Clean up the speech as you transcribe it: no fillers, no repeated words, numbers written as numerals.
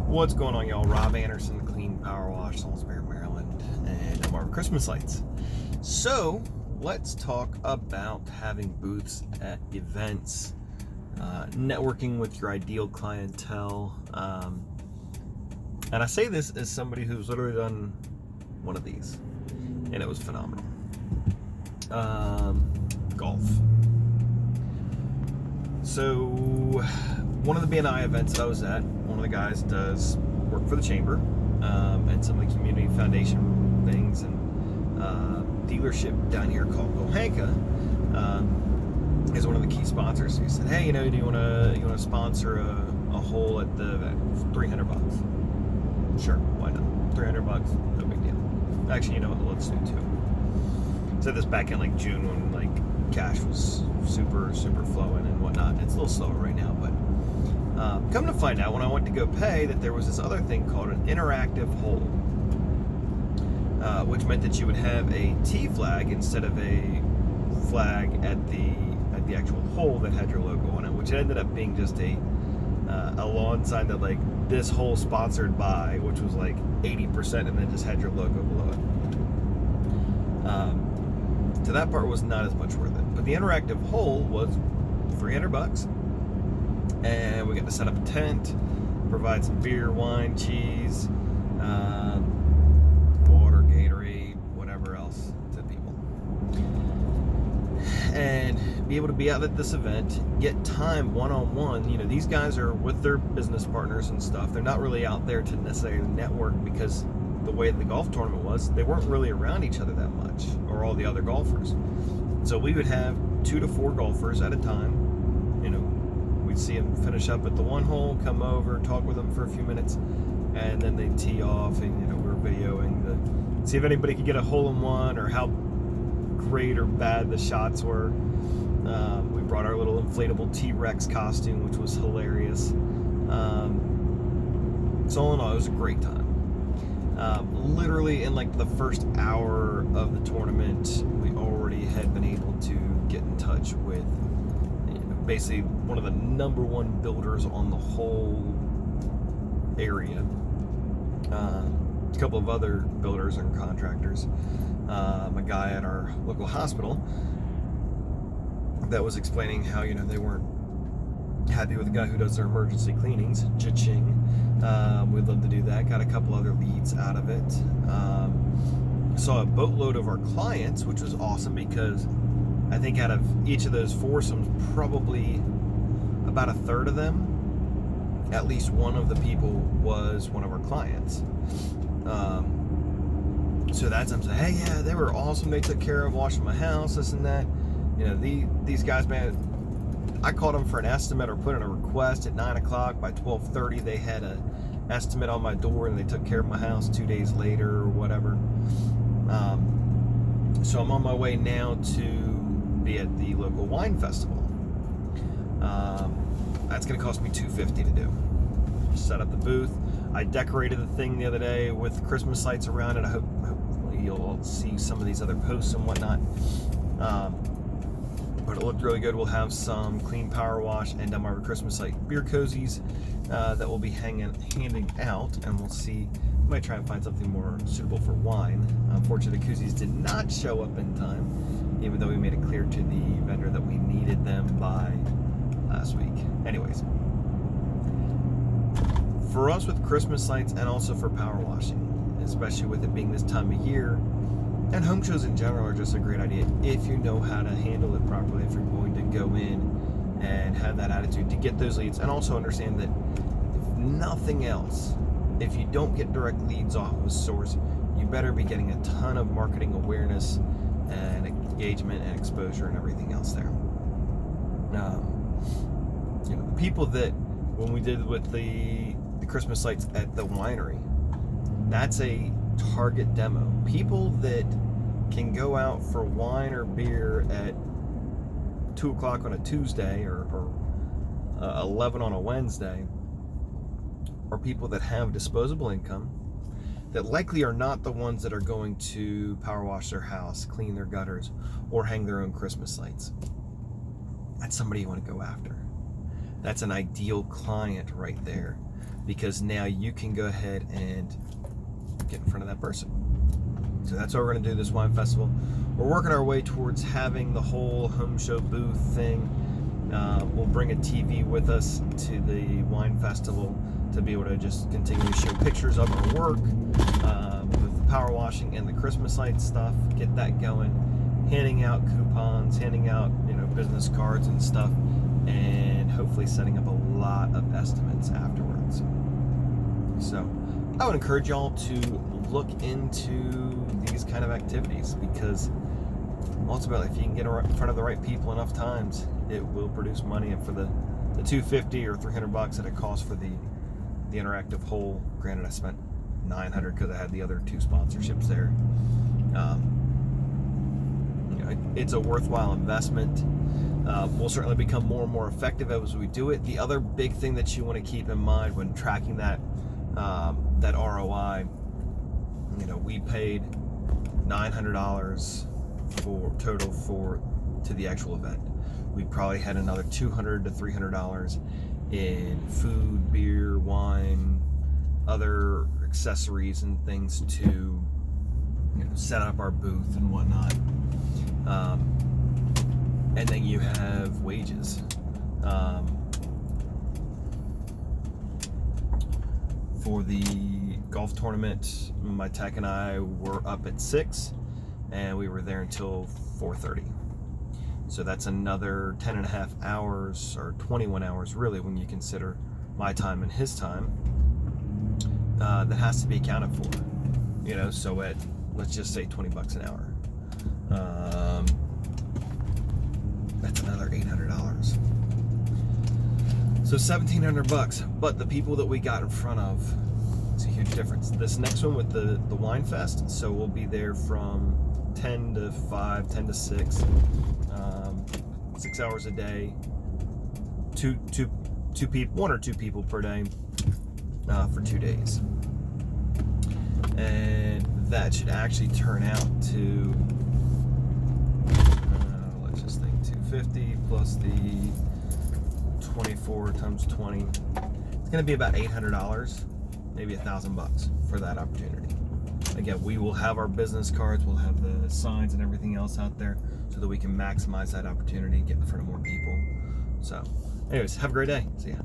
What's going on, y'all? Rob Anderson, Clean Power Wash, Salisbury, Maryland, and Delmarva Christmas Lights. So, let's talk about having booths at events, networking with your ideal clientele. And I say this as somebody who's literally done one of these, and it was phenomenal. Golf. So, one of the BNI events that I was at, one of the guys does work for the chamber and some of the community foundation things, and dealership down here called Bohanka is one of the key sponsors. He said, "Hey, do you want to sponsor a hole at the event? $300. Sure, why not? $300, no big deal. Actually, you know what? Let's do two." Said this back in June when cash was super flowing and whatnot. It's a little slower right now, but come to find out when I went to go pay that there was this other thing called an interactive hole, which meant that you would have a T flag instead of a flag at the actual hole that had your logo on it, which ended up being just a lawn sign that this hole sponsored by, which was 80%, and then just had your logo below it. So that part was not as much worth it, but the interactive hole was $300, and we got to set up a tent, provide some beer, wine, cheese, water, Gatorade, whatever else to people, and be able to be out at this event, get time one-on-one. These guys are with their business partners and stuff. They're not really out there to necessarily network, because the way the golf tournament was, they weren't really around each other that much, or all the other golfers. So we would have 2 to 4 golfers at a time. We'd see them finish up at the one hole, come over, talk with them for a few minutes, and then they'd tee off, and we were videoing see if anybody could get a hole-in-one, or how great or bad the shots were. We brought our little inflatable T-Rex costume, which was hilarious. So all in all, it was a great time. Literally in the first hour of the tournament, we already had been able to get in touch with basically one of the number one builders on the whole area. A couple of other builders and contractors. A guy at our local hospital that was explaining how they weren't happy with the guy who does their emergency cleanings, Cha-ching. We'd love to do that. Got a couple other leads out of it. Saw a boatload of our clients, which was awesome, because I think out of each of those foursomes, probably about a third of them, at least one of the people was one of our clients. So that's, I'm saying, hey, yeah, they were awesome. They took care of washing my house, this and that. These guys, man, I called them for an estimate or put in a request at 9 o'clock. By 12:30, they had an estimate on my door, and they took care of my house 2 days later or whatever. So I'm on my way now to be at the local wine festival. That's going to cost me $250 to do. Set up the booth. I decorated the thing the other day with Christmas lights around it. Hopefully you'll see some of these other posts and whatnot. But it looked really good. We'll have some Clean Power Wash and Delmarva Christmas Light beer cozies that we'll be handing out, and we'll see. We might try and find something more suitable for wine. Unfortunately, the koozies did not show up in time, even though we made it clear to the vendor that we needed them by last week. Anyways, for us with Christmas lights, and also for power washing, especially with it being this time of year, and home shows in general are just a great idea if you know how to handle it properly, if you're going to go in and have that attitude to get those leads, and also understand that if nothing else, if you don't get direct leads off of a source, you better be getting a ton of marketing awareness and engagement and exposure and everything else there. The people that, when we did with the Christmas lights at the winery, that's a target demo. People that can go out for wine or beer at 2 o'clock on a Tuesday or 11 on a Wednesday, or people that have disposable income that likely are not the ones that are going to power wash their house, clean their gutters, or hang their own Christmas lights. That's somebody you want to go after. That's an ideal client right there. because now you can go ahead and get in front of that person. So that's what we're going to do this wine festival. We're working our way towards having the whole home show booth thing. We'll bring a TV with us to the wine festival to be able to just continue to show pictures of our work with the power washing and the Christmas light stuff. Get that going. Handing out coupons, handing out business cards and stuff, and hopefully setting up a lot of estimates afterwards. So I would encourage y'all to look into these kind of activities, because ultimately, if you can get in front of the right people enough times, it will produce money. And for the $250 or $300 that it costs for the interactive hole, granted I spent $900 because I had the other 2 sponsorships there. It's a worthwhile investment. We'll certainly become more and more effective as we do it. The other big thing that you want to keep in mind when tracking that ROI, we paid $900 to the actual event. We probably had another $200 to $300 in food, beer, wine, other accessories and things to set up our booth and whatnot. And then you have wages. For the golf tournament, my tech and I were up at 6, and we were there until 4:30. So that's another 10 and a half hours, or 21 hours really, when you consider my time and his time, that has to be accounted for. So at, let's just say $20 an hour. That's another $800. So $1,700. But the people that we got in front of, it's a huge difference. This next one with the wine fest, so we'll be there from 10 to 5, 10 to 6, 6 hours a day, two people, 1 or 2 people per day, for 2 days. And that should actually turn out to, let's just think, 250 plus the 24 times 20. It's going to be about $800, maybe $1,000 for that opportunity. Again, we will have our business cards, we'll have the signs and everything else out there so that we can maximize that opportunity and get in front of more people. So, anyways, have a great day. See ya.